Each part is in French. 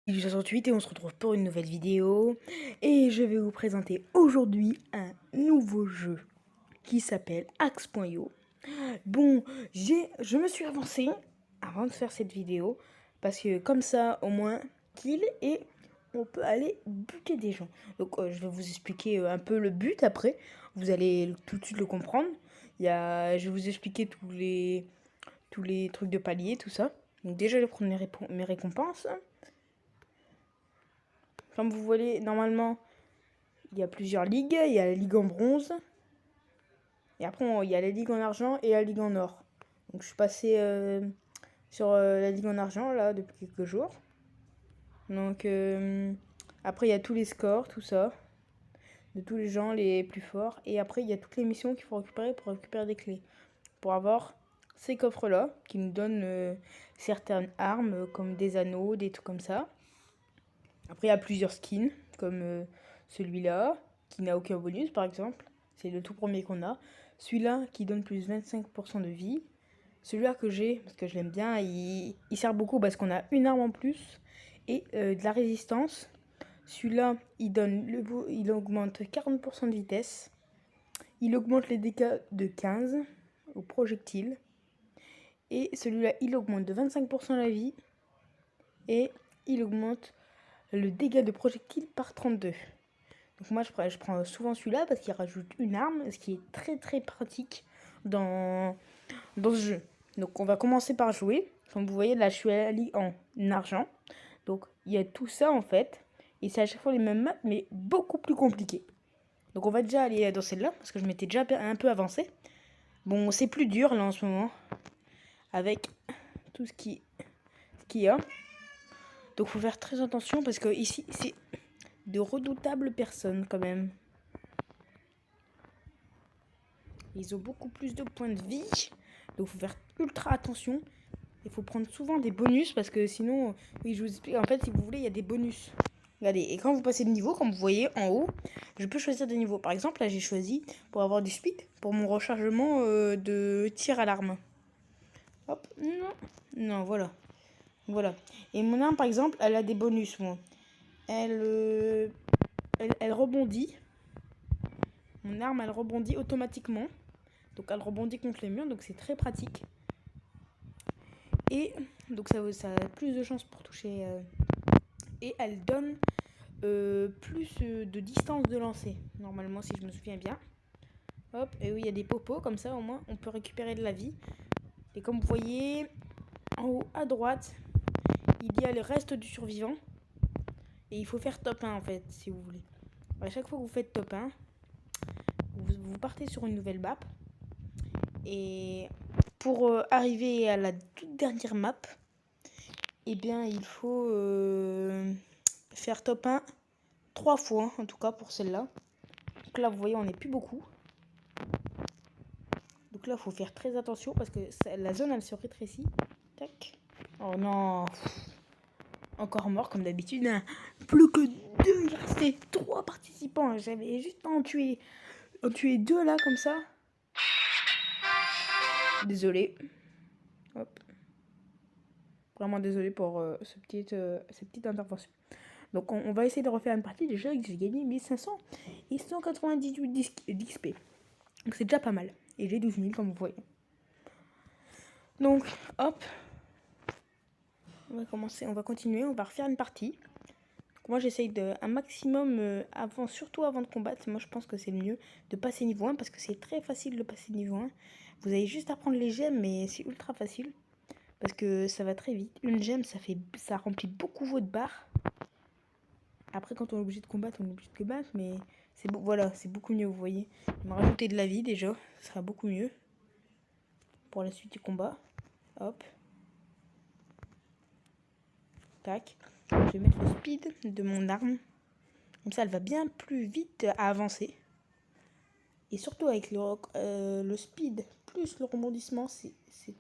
Du 68 et on se retrouve pour une nouvelle vidéo et je vais vous présenter aujourd'hui un nouveau jeu qui s'appelle Axe.io. Bon, je me suis avancé avant de faire cette vidéo parce que comme ça au moins kill et on peut aller buter des gens. Donc je vais vous expliquer un peu le but après, vous allez tout de suite le comprendre. Je vais vous expliquer tous les trucs de palier, tout ça. Donc déjà je vais prendre mes récompenses. Comme vous voyez, normalement, il y a plusieurs ligues. Il y a la ligue en bronze. Et après, il y a la ligue en argent et la ligue en or. Donc, je suis passé sur la ligue en argent, là, depuis quelques jours. Donc, après, il y a tous les scores, tout ça. De tous les gens les plus forts. Et après, il y a toutes les missions qu'il faut récupérer pour récupérer des clés. Pour avoir ces coffres-là, qui nous donnent certaines armes, comme des anneaux, des trucs comme ça. Après, il y a plusieurs skins, comme celui-là, qui n'a aucun bonus, par exemple. C'est le tout premier qu'on a. Celui-là, qui donne plus 25% de vie. Celui-là que j'ai, parce que je l'aime bien, il sert beaucoup parce qu'on a une arme en plus et de la résistance. Celui-là, il augmente 40% de vitesse. Il augmente les dégâts de 15 au projectile. Et celui-là, il augmente de 25% la vie. Et il augmente le dégât de projectile par 32. Donc moi je prends souvent celui-là parce qu'il rajoute une arme, ce qui est très très pratique dans ce jeu. Donc on va commencer par jouer. Comme vous voyez là je suis à la ligue en argent. Donc il y a tout ça en fait. Et c'est à chaque fois les mêmes maps mais beaucoup plus compliqué. Donc on va déjà aller dans celle-là parce que je m'étais déjà un peu avancé. Bon c'est plus dur là en ce moment. Avec tout ce qu'il y a. Donc faut faire très attention parce que ici c'est de redoutables personnes quand même. Ils ont beaucoup plus de points de vie. Donc il faut faire ultra attention. Il faut prendre souvent des bonus parce que sinon, oui je vous explique, en fait si vous voulez il y a des bonus. Regardez, et quand vous passez de niveau, comme vous voyez en haut, je peux choisir des niveaux. Par exemple là j'ai choisi pour avoir du speed, pour mon rechargement de tir à l'arme. Hop, non, voilà. Voilà. Et mon arme par exemple, elle a des bonus moi. Elle rebondit. Mon arme elle rebondit automatiquement. Donc elle rebondit contre les murs, donc c'est très pratique. Et donc ça a plus de chances pour toucher. Et elle donne plus de distance de lancer, normalement si je me souviens bien. Hop, et oui il y a des popos, comme ça au moins on peut récupérer de la vie. Et comme vous voyez, en haut à droite, il y a le reste du survivant. Et il faut faire top 1 en fait, si vous voulez. À chaque fois que vous faites top 1, vous partez sur une nouvelle map. Et pour arriver à la toute dernière map, eh bien il faut faire top 1 3 fois, en tout cas pour celle-là. Donc là vous voyez on n'est plus beaucoup. Donc là il faut faire très attention parce que la zone elle se rétrécit. Tac. Oh non. Encore mort comme d'habitude. Plus que 2, il restait 3 participants. J'avais juste en tué 2 là comme ça. Désolé. Hop. Vraiment désolé pour cette petite intervention. Donc on va essayer de refaire une partie. Déjà j'ai gagné 1500 et 198 d'XP. Donc c'est déjà pas mal. Et j'ai 12 000 comme vous voyez. Donc hop. On va continuer, on va refaire une partie. Donc, moi j'essaye un maximum surtout avant de combattre. Moi je pense que c'est le mieux de passer niveau 1 parce que c'est très facile de passer niveau 1. Vous avez juste à prendre les gemmes mais c'est ultra facile. Parce que ça va très vite. Une gemme, ça remplit beaucoup votre barre. Après, quand on est obligé de combattre, on est obligé de combattre. Mais voilà, c'est beaucoup mieux, vous voyez. On va rajouter de la vie déjà. Ce sera beaucoup mieux. Pour la suite du combat. Hop. Tac. Je vais mettre le speed de mon arme. Comme ça, elle va bien plus vite à avancer. Et surtout avec le speed plus le rebondissement, c'est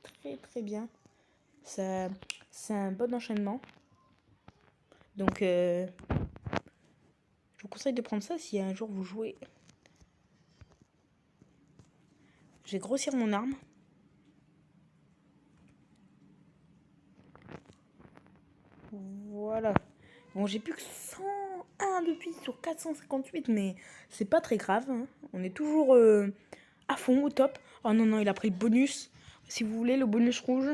très très bien. C'est un bon enchaînement. Donc, je vous conseille de prendre ça si un jour vous jouez. Je vais grossir mon arme. Voilà. Bon, j'ai plus que 101 depuis sur 458, mais c'est pas très grave, hein. On est toujours à fond, au top. Oh non, non, il a pris le bonus. Si vous voulez, le bonus rouge,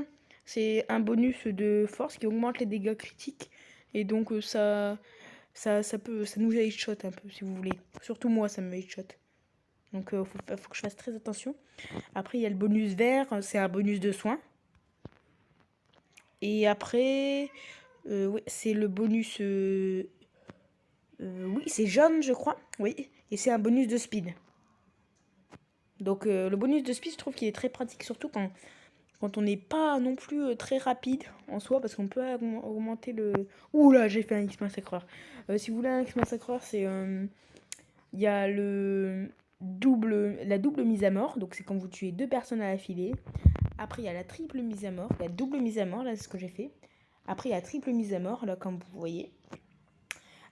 c'est un bonus de force qui augmente les dégâts critiques. Et donc, ça nous headshot un peu, si vous voulez. Surtout moi, ça me headshot. Donc, faut que je fasse très attention. Après, il y a le bonus vert, c'est un bonus de soin. Et après, oui, c'est le bonus... oui, c'est jaune, je crois. Oui, et c'est un bonus de speed. Donc, le bonus de speed, je trouve qu'il est très pratique, surtout quand on n'est pas non plus très rapide en soi, parce qu'on peut augmenter le... Ouh là, j'ai fait un X-Massacreur. Si vous voulez un X-Massacreur, c'est... Il y a la double mise à mort, donc c'est quand vous tuez 2 personnes à l'affilée. Après, il y a la triple mise à mort, la double mise à mort, là, c'est ce que j'ai fait. Après, il y a la triple mise à mort, là, comme vous voyez.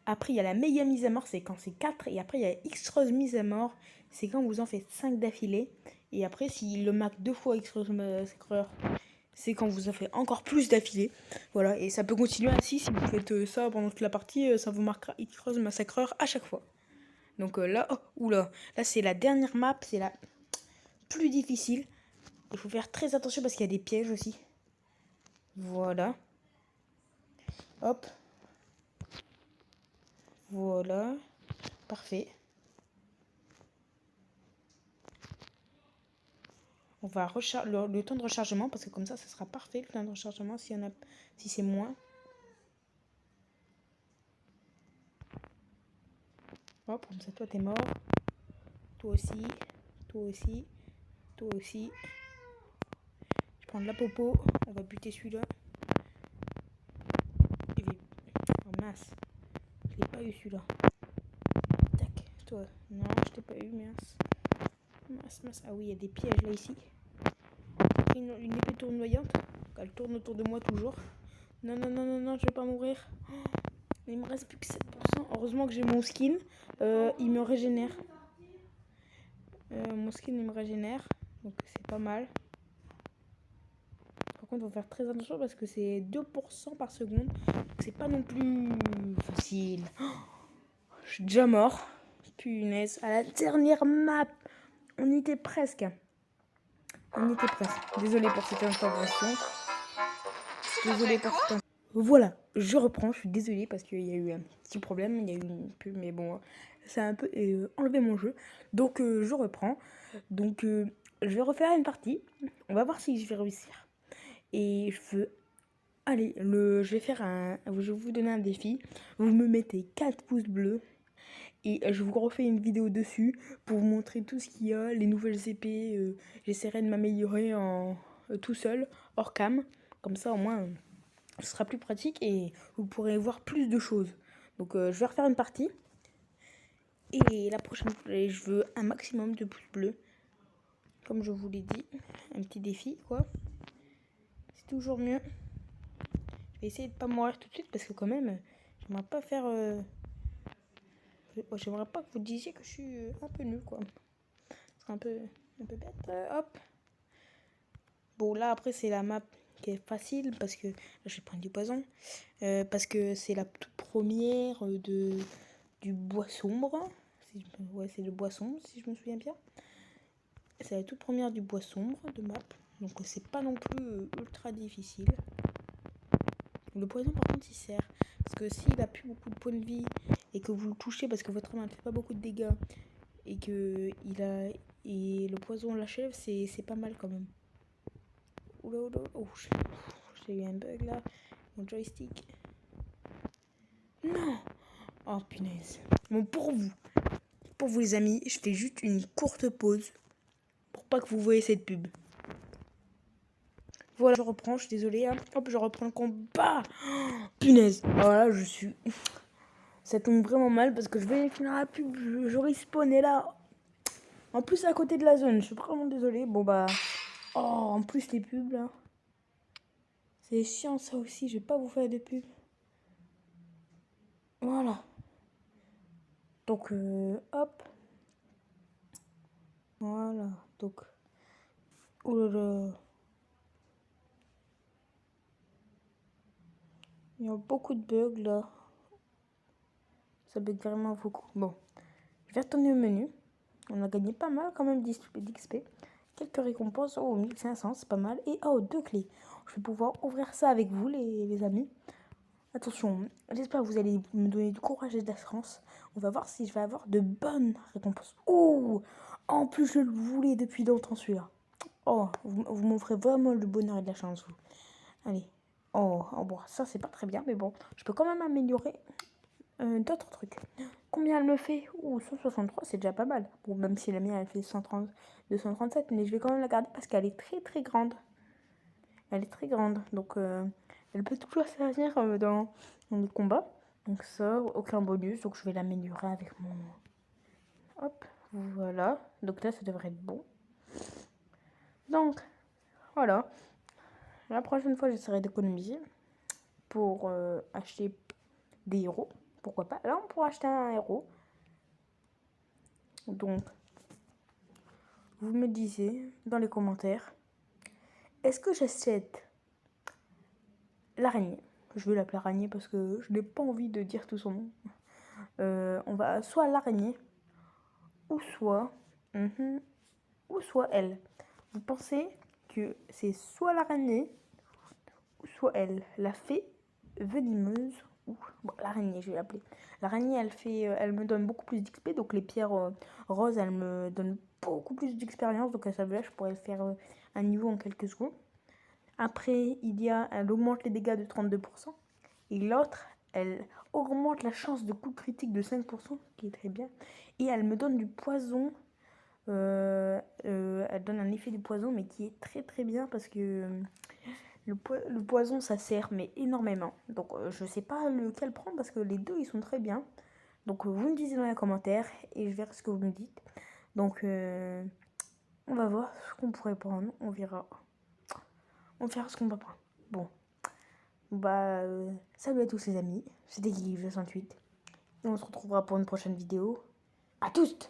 Après, il y a la méga mise à mort, c'est quand c'est 4. Et après, il y a X-Rose mise à mort, c'est quand vous en faites 5 d'affilée. Et après, s'il le marque 2 fois X-Rose Massacreur, c'est quand vous en faites encore plus d'affilée. Voilà, et ça peut continuer ainsi. Si vous faites ça pendant toute la partie, ça vous marquera X-Rose Massacreur à chaque fois. Donc là, oh, oula, là c'est la dernière map, c'est la plus difficile. Il faut faire très attention parce qu'il y a des pièges aussi. Voilà. Hop. Voilà. Parfait. On va recharger le temps de rechargement parce que comme ça sera parfait le temps de rechargement si c'est moins. Hop, comme ça toi t'es mort. Toi aussi. Toi aussi. Toi aussi. Je prends de la popo. On va buter celui-là. Oh mince. Je l'ai pas eu celui-là. Tac. Toi. Non, je t'ai pas eu, mince. Mince. Ah oui, il y a des pièges là ici. Une épée tournoyante. Elle tourne autour de moi toujours. Non, je vais pas mourir. Il me reste plus que 7%. Heureusement que j'ai mon skin. Il me régénère. Mon skin il me régénère. Donc c'est pas mal. Par contre, il faut faire très attention parce que c'est 2% par seconde. Donc c'est pas non plus facile. Je suis déjà mort. Punaise. À la dernière map. On y était presque. Désolé pour cette intervention. Voilà, je reprends. Je suis désolée parce qu'il y a eu un petit problème. Il y a eu une pub, mais bon, ça a un peu enlevé mon jeu. Donc, je reprends. Donc, je vais refaire une partie. On va voir si je vais réussir. Et je veux... Allez, je vais vous donner un défi. Vous me mettez 4 pouces bleus. Et je vous refais une vidéo dessus pour vous montrer tout ce qu'il y a, les nouvelles épées. J'essaierai de m'améliorer tout seul, hors cam. Comme ça, au moins, ce sera plus pratique et vous pourrez voir plus de choses. Donc, je vais refaire une partie. Et la prochaine fois, je veux un maximum de pouces bleus. Comme je vous l'ai dit, un petit défi, quoi. C'est toujours mieux. Je vais essayer de pas mourir tout de suite parce que quand même, j'aimerais pas faire... J'aimerais pas que vous disiez que je suis un peu nul, quoi. C'est un peu bête. Hop. Bon, là, après, c'est la map qui est facile parce que... Là, je vais prendre du poison. Parce que c'est la toute première du bois sombre. Ouais, c'est le bois sombre, si je me souviens bien. C'est la toute première du bois sombre de map. Donc, c'est pas non plus ultra difficile. Le poison, par contre, il sert. Parce que s'il a plus beaucoup de points de vie et que vous le touchez parce que votre main ne fait pas beaucoup de dégâts et que le poison l'achève, c'est pas mal quand même. Oula. Oh, j'ai eu un bug là. Mon joystick. Non. Oh punaise. Bon, pour vous les amis, je fais juste une courte pause pour pas que vous voyez cette pub. Voilà, je reprends, je suis désolée. Hein. Hop, je reprends le combat. Oh, punaise. Voilà, je suis... Ça tombe vraiment mal parce que je vais finir la pub, je respawn et là... En plus, à côté de la zone, je suis vraiment désolée. Bon bah... Oh, en plus les pubs là. C'est chiant ça aussi, je vais pas vous faire de pub. Voilà. Donc, hop. Voilà, donc... Oh là là. Il y a beaucoup de bugs là. Ça bug vraiment beaucoup. Bon, je vais retourner au menu. On a gagné pas mal quand même d'XP. Quelques récompenses. Oh, 1500, c'est pas mal. Et oh, 2 clés. Je vais pouvoir ouvrir ça avec vous, les amis. Attention, j'espère que vous allez me donner du courage et de l'assurance. On va voir si je vais avoir de bonnes récompenses. Oh, en plus, je le voulais depuis longtemps celui-là. Oh, vous m'offrez vraiment le bonheur et de la chance, vous. Allez. Oh, bon, ça c'est pas très bien, mais bon, je peux quand même améliorer d'autres trucs. Combien elle me fait? 163, c'est déjà pas mal. Bon, même si la mienne elle fait 130, 237, mais je vais quand même la garder parce qu'elle est très très grande. Elle est très grande, donc elle peut toujours servir dans les combats. Donc ça, aucun bonus, donc je vais l'améliorer avec mon... Hop, voilà. Donc là, ça devrait être bon. Donc, voilà. La prochaine fois, j'essaierai d'économiser pour acheter des héros. Pourquoi pas? Là, on pourra acheter un héros. Donc, vous me disiez dans les commentaires, est-ce que j'achète l'araignée? Je vais l'appeler araignée parce que je n'ai pas envie de dire tout son nom. On va soit l'araignée, ou soit elle. Vous pensez que c'est soit l'araignée, ou soit elle, la fée venimeuse, ou bon, l'araignée, je vais l'appeler. L'araignée, elle me donne beaucoup plus d'XP, donc les pierres roses, elles me donnent beaucoup plus d'expérience, donc à ça je pourrais faire un niveau en quelques secondes. Après, elle augmente les dégâts de 32%, et l'autre, elle augmente la chance de coup critique de 5%, qui est très bien, et elle me donne du poison. Elle donne un effet du poison, mais qui est très très bien parce que le poison ça sert mais énormément. Donc je sais pas lequel prendre parce que les deux ils sont très bien. Donc vous me dites dans les commentaires et je verrai ce que vous me dites. Donc on va voir ce qu'on pourrait prendre, on verra. On verra ce qu'on va prendre. Bon, salut à tous les amis, c'était Guy 68 et on se retrouvera pour une prochaine vidéo. À tous!